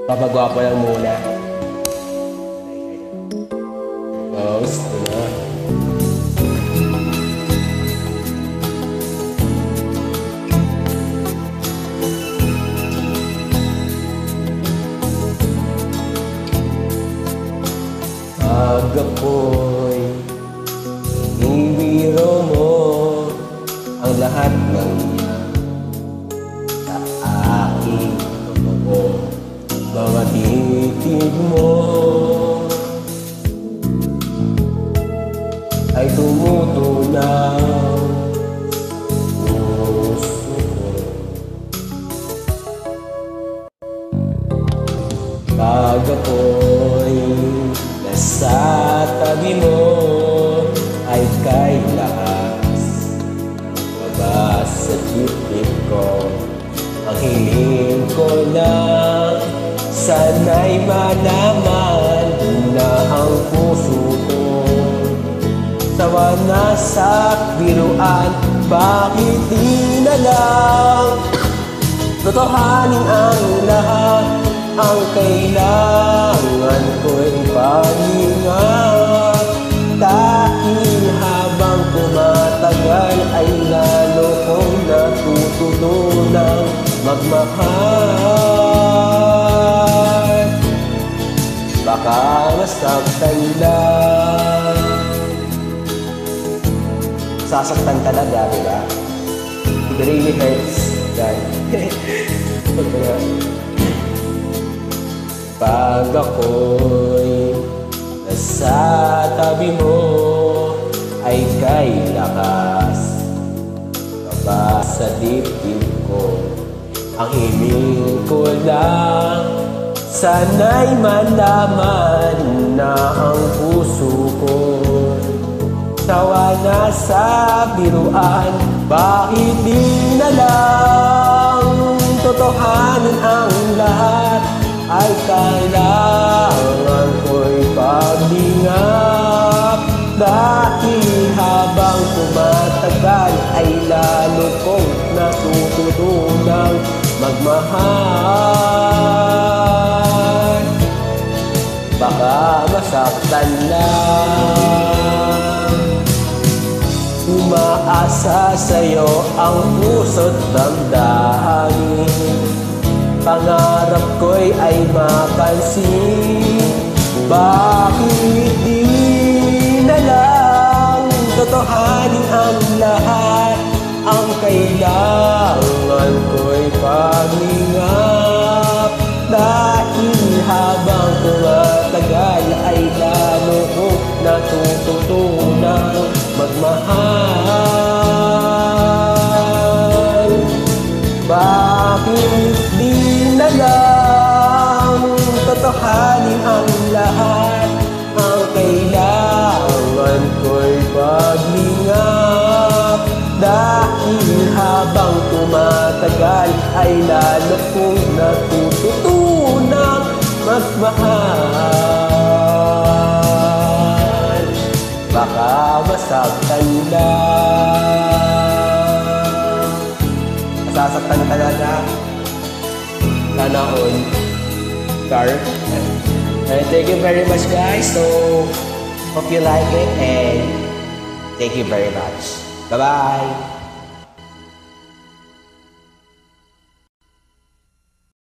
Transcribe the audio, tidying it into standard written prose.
Papagwapo lang muna. Oh, gusto na. Pag ako'y ibiro mo ang lahat ng sa aking totoo, mga titig mo ay tumutunaw puso ko. Pag ako'y nasa tabi mo ay kay lakas mabas sa dibdib ko. Ang hiling ko lang sana'y malaman na ang puso ko sawa na sa biruan. Bakit di na lang totohanin ang lahat? Ang kailangan ko'y pahinga, dahil habang tumatagal ay lalo kong natututunang magmahal. Baka masaktan lang. Sasaktan talaga, diba? It really hurts, guys. Pag ako'y nasa tabi mo ay kay lakas mabas sa dibdib ko. Ang hiling ko lang sana'y malaman na ang puso ko sawa na sa biruan. Bakit di na lang totohanin ang lahat? Ay kailangan ko'y paglingap, dahil habang tumatagal ay lalo kong natututunang magmahal. Baka masaktan lang. Umaasa sa'yo ang puso't damdamin, pangarap ko'y ay mapansin. Bakit di na lang totohanin ang lahat? Ang kailangan ko'y paglingap, dahil habang tumatagal ay lalo kong natututunang magmahal. Bakit di na lang totohanin ang lahat? Ang kailangan ko'y paglingap, dahil habang tumatagal ay lalo kong natututunang magmahal. Baka masaktan lang. Masasaktan ka na. Sana all. Car. And thank you very much, guys. So, hope you like it and thank you very much. Bye-bye.